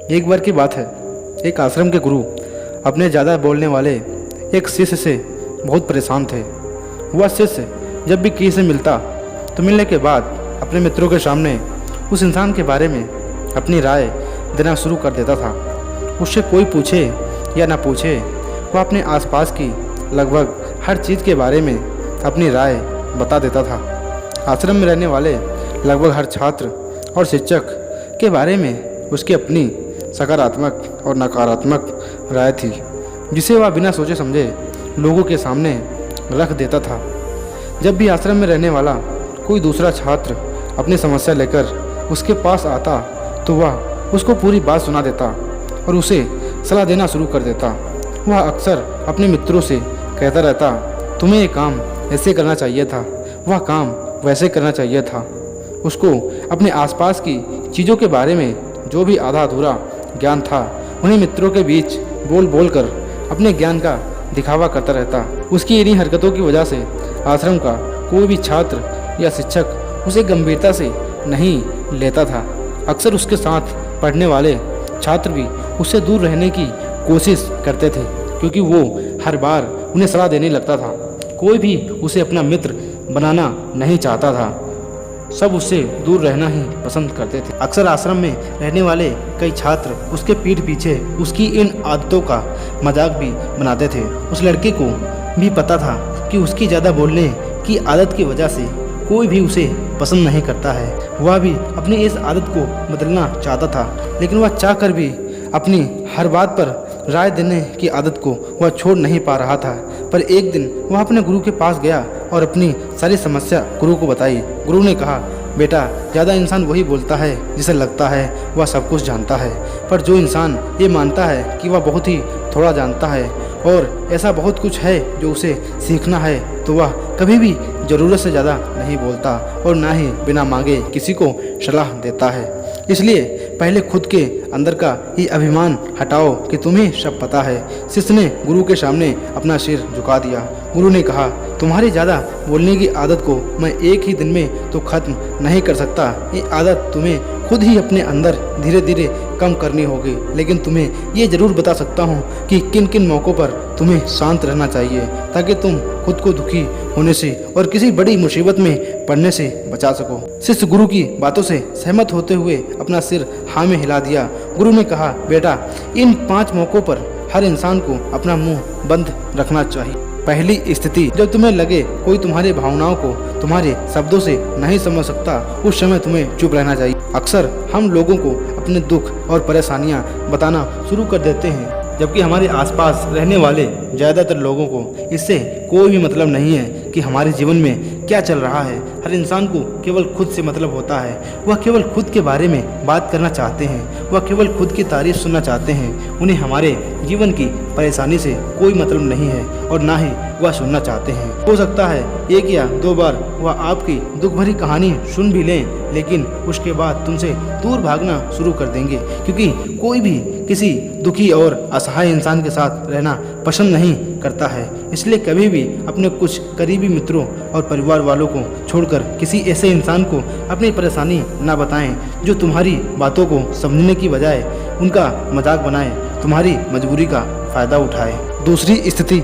एक बार की बात है, एक आश्रम के गुरु अपने ज़्यादा बोलने वाले एक शिष्य से बहुत परेशान थे। वह शिष्य जब भी किसी से मिलता तो मिलने के बाद अपने मित्रों के सामने उस इंसान के बारे में अपनी राय देना शुरू कर देता था। उससे कोई पूछे या ना पूछे, वह अपने आसपास की लगभग हर चीज़ के बारे में अपनी राय बता देता था। आश्रम में रहने वाले लगभग हर छात्र और शिक्षक के बारे में उसकी अपनी सकारात्मक और नकारात्मक राय थी, जिसे वह बिना सोचे समझे लोगों के सामने रख देता था। जब भी आश्रम में रहने वाला कोई दूसरा छात्र अपनी समस्या लेकर उसके पास आता तो वह उसको पूरी बात सुना देता और उसे सलाह देना शुरू कर देता। वह अक्सर अपने मित्रों से कहता रहता, तुम्हें ये काम ऐसे करना चाहिए था, वह काम वैसे करना चाहिए था। उसको अपने आसपास की चीज़ों के बारे में जो भी आधा अधूरा ज्ञान था, उन्हीं मित्रों के बीच बोल बोल कर अपने ज्ञान का दिखावा करता रहता। उसकी इन्हीं हरकतों की वजह से आश्रम का कोई भी छात्र या शिक्षक उसे गंभीरता से नहीं लेता था। अक्सर उसके साथ पढ़ने वाले छात्र भी उससे दूर रहने की कोशिश करते थे, क्योंकि वो हर बार उन्हें सलाह देने लगता था। कोई भी उसे अपना मित्र बनाना नहीं चाहता था, सब उससे दूर रहना ही पसंद करते थे। अक्सर आश्रम में रहने वाले कई छात्र उसके पीठ पीछे उसकी इन आदतों का मजाक भी बनाते थे। उस लड़के को भी पता था कि उसकी ज़्यादा बोलने की आदत की वजह से कोई भी उसे पसंद नहीं करता है। वह भी अपनी इस आदत को बदलना चाहता था, लेकिन वह चाह कर भी अपनी हर बात पर राय देने की आदत को वह छोड़ नहीं पा रहा था। पर एक दिन वह अपने गुरु के पास गया और अपनी सारी समस्या गुरु को बताई। गुरु ने कहा, बेटा, ज़्यादा इंसान वही बोलता है जिसे लगता है वह सब कुछ जानता है, पर जो इंसान ये मानता है कि वह बहुत ही थोड़ा जानता है और ऐसा बहुत कुछ है जो उसे सीखना है, तो वह कभी भी ज़रूरत से ज़्यादा नहीं बोलता और ना ही बिना मांगे किसी को सलाह देता है। इसलिए पहले खुद के अंदर का ये अभिमान हटाओ कि तुम्हें सब पता है। शिष्य ने गुरु के सामने अपना सिर झुका दिया। गुरु ने कहा, तुम्हारी ज़्यादा बोलने की आदत को मैं एक ही दिन में तो खत्म नहीं कर सकता। ये आदत तुम्हें खुद ही अपने अंदर धीरे धीरे कम करनी होगी, लेकिन तुम्हें ये ज़रूर बता सकता हूँ कि किन किन मौक़ों पर तुम्हें शांत रहना चाहिए, ताकि तुम खुद को दुखी होने से और किसी बड़ी मुसीबत में पड़ने से बचा सको। शिष्य गुरु की बातों से सहमत होते हुए अपना सिर हाँ में हिला दिया। गुरु ने कहा, बेटा, इन 5 मौक़ों पर हर इंसान को अपना मुंह बंद रखना चाहिए। पहली स्थिति, जब तुम्हें लगे कोई तुम्हारी भावनाओं को तुम्हारे शब्दों से नहीं समझ सकता, उस समय तुम्हें चुप रहना चाहिए। अक्सर हम लोगों को अपने दुख और परेशानियां बताना शुरू कर देते हैं, जबकि हमारे आसपास रहने वाले ज़्यादातर लोगों को इससे कोई भी मतलब नहीं है कि हमारे जीवन में क्या चल रहा है। हर इंसान को केवल खुद से मतलब होता है। वह केवल खुद के बारे में बात करना चाहते हैं, वह केवल खुद की तारीफ सुनना चाहते हैं। उन्हें हमारे जीवन की परेशानी से कोई मतलब नहीं है और ना ही वह सुनना चाहते हैं। हो सकता है 1 या 2 बार वह आपकी दुख भरी कहानी सुन भी लें, लेकिन उसके बाद तुमसे दूर भागना शुरू कर देंगे, क्योंकि कोई भी किसी दुखी और असहाय इंसान के साथ रहना पसंद नहीं करता है। इसलिए कभी भी अपने कुछ करीबी मित्रों और परिवार वालों को छोड़कर किसी ऐसे इंसान को अपनी परेशानी ना बताएं जो तुम्हारी बातों को समझने की बजाय उनका मजाक बनाए, तुम्हारी मजबूरी का फ़ायदा उठाए। दूसरी स्थिति,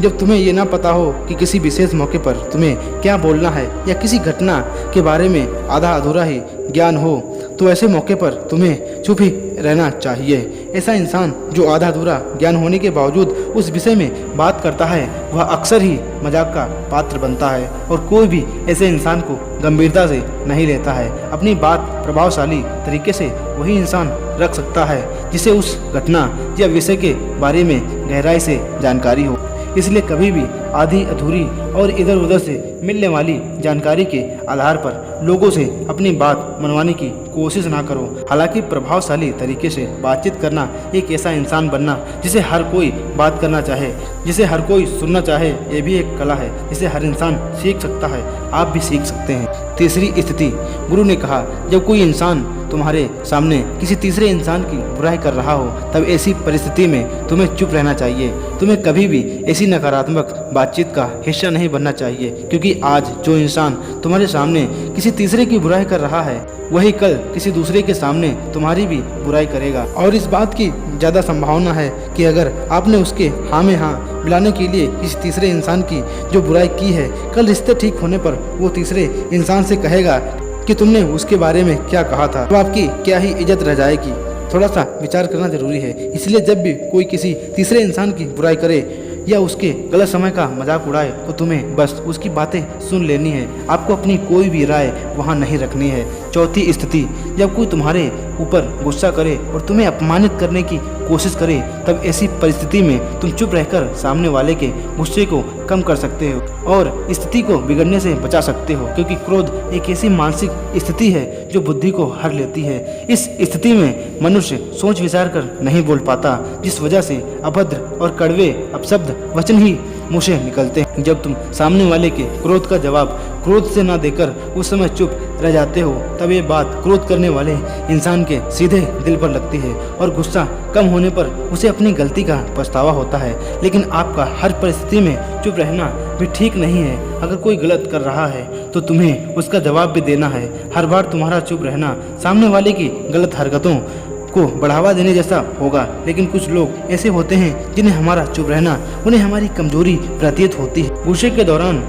जब तुम्हें ये ना पता हो कि किसी विशेष मौके पर तुम्हें क्या बोलना है या किसी घटना के बारे में आधा अधूरा ही ज्ञान हो, तो ऐसे मौके पर तुम्हें चुप ही रहना चाहिए। ऐसा इंसान जो आधा अधूरा ज्ञान होने के बावजूद उस विषय में बात करता है, वह अक्सर ही मजाक का पात्र बनता है और कोई भी ऐसे इंसान को गंभीरता से नहीं लेता है। अपनी बात प्रभावशाली तरीके से वही इंसान रख सकता है जिसे उस घटना या विषय के बारे में गहराई से जानकारी हो। इसलिए कभी भी आधी अधूरी और इधर उधर से मिलने वाली जानकारी के आधार पर लोगों से अपनी बात मनवाने की कोशिश ना करो। हालांकि प्रभावशाली तरीके से बातचीत करना, एक ऐसा इंसान बनना जिसे हर कोई बात करना चाहे, जिसे हर कोई सुनना चाहे, ये भी एक कला है जिसे हर इंसान सीख सकता है। आप भी सीख सकते हैं। तीसरी स्थिति, गुरु ने कहा, जब कोई इंसान तुम्हारे सामने किसी तीसरे इंसान की बुराई कर रहा हो, तब ऐसी परिस्थिति में तुम्हें चुप रहना चाहिए। तुम्हें कभी भी ऐसी नकारात्मक बातचीत का हिस्सा नहीं बनना चाहिए, क्योंकि आज जो इंसान तुम्हारे सामने किसी तीसरे की बुराई कर रहा है, वही कल किसी दूसरे के सामने तुम्हारी भी बुराई करेगा। और इस बात की ज़्यादा संभावना है कि अगर आपने उसके हाँ में हाँ मिलाने के लिए किसी तीसरे इंसान की जो बुराई की है, कल रिश्ते ठीक होने पर वो तीसरे इंसान से कहेगा कि तुमने उसके बारे में क्या कहा था, तो आपकी क्या ही इज्जत रह जाएगी। थोड़ा सा विचार करना जरूरी है। इसलिए जब भी कोई किसी तीसरे इंसान की बुराई करे या उसके गलत समय का मजाक उड़ाए, तो तुम्हें बस उसकी बातें सुन लेनी है। आपको अपनी कोई भी राय वहाँ नहीं रखनी है। चौथी स्थिति, जब कोई तुम्हारे ऊपर गुस्सा करे और तुम्हें अपमानित करने की कोशिश करे, तब ऐसी परिस्थिति में तुम चुप रहकर सामने वाले के गुस्से को कम कर सकते हो और स्थिति को बिगड़ने से बचा सकते हो, क्योंकि क्रोध एक ऐसी मानसिक स्थिति है जो बुद्धि को हर लेती है। इस स्थिति में मनुष्य सोच विचार कर नहीं बोल पाता, जिस वजह से अभद्र और कड़वे अपशब्द वचन ही मुंह से निकलते हैं। जब तुम सामने वाले के क्रोध का जवाब क्रोध से न देकर उस समय चुप रह जाते हो, तब ये बात क्रोध करने वाले इंसान के सीधे दिल पर लगती है और गुस्सा कम होने पर उसे अपनी गलती का पछतावा होता है। लेकिन आपका हर परिस्थिति में चुप रहना भी ठीक नहीं है। अगर कोई गलत कर रहा है तो तुम्हें उसका जवाब भी देना है। हर बार तुम्हारा चुप रहना सामने वाले की गलत हरकतों को बढ़ावा देने जैसा होगा। लेकिन कुछ लोग ऐसे होते हैं जिन्हें हमारा चुप रहना उन्हें हमारी कमजोरी प्रतीत होती है। गुस्से के दौरान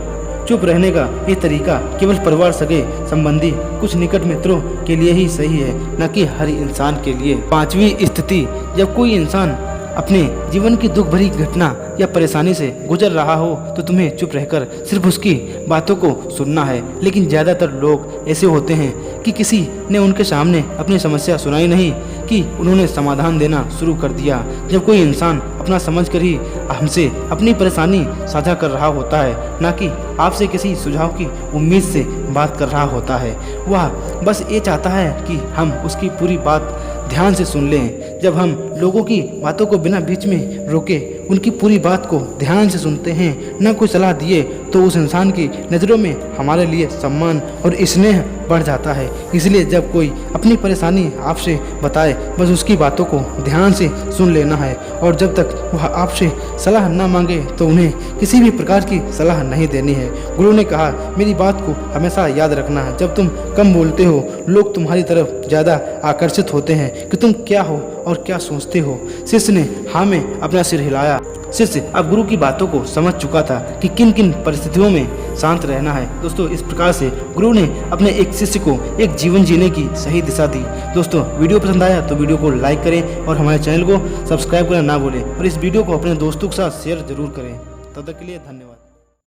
चुप रहने का ये तरीका केवल परिवार, सगे संबंधी, कुछ निकट मित्रों के लिए ही सही है, न कि हर इंसान के लिए। पांचवी स्थिति, जब कोई इंसान अपने जीवन की दुख भरी घटना या परेशानी से गुजर रहा हो, तो तुम्हें चुप रहकर सिर्फ उसकी बातों को सुनना है। लेकिन ज़्यादातर लोग ऐसे होते हैं कि किसी ने उनके सामने अपनी समस्या सुनाई नहीं कि उन्होंने समाधान देना शुरू कर दिया। जब कोई इंसान अपना समझकर ही हमसे अपनी परेशानी साझा कर रहा होता है, ना कि आपसे किसी सुझाव की उम्मीद से बात कर रहा होता है, वह बस ये चाहता है कि हम उसकी पूरी बात ध्यान से सुन लें। जब हम लोगों की बातों को बिना बीच में रोके उनकी पूरी बात को ध्यान से सुनते हैं, न कोई सलाह दिए, तो उस इंसान की नज़रों में हमारे लिए सम्मान और स्नेह बढ़ जाता है। इसलिए जब कोई अपनी परेशानी आपसे बताए, बस उसकी बातों को ध्यान से सुन लेना है। और जब तक वह आपसे सलाह न मांगे तो उन्हें किसी भी प्रकार की सलाह नहीं देनी है। गुरु ने कहा, मेरी बात को हमेशा याद रखना है। जब तुम कम बोलते हो, लोग तुम्हारी तरफ ज़्यादा आकर्षित होते हैं कि तुम क्या हो और क्या सोचते हो। शिष्य ने हाँ में अपना सिर हिलाया। शिष्य अब गुरु की बातों को समझ चुका था कि किन किन परिस्थितियों में शांत रहना है। दोस्तों, इस प्रकार से गुरु ने अपने एक शिष्य को एक जीवन जीने की सही दिशा दी। दोस्तों, वीडियो पसंद आया तो वीडियो को लाइक करें और हमारे चैनल को सब्सक्राइब करना ना भूलें और इस वीडियो को अपने दोस्तों के साथ शेयर जरूर करें। तब तक के लिए धन्यवाद।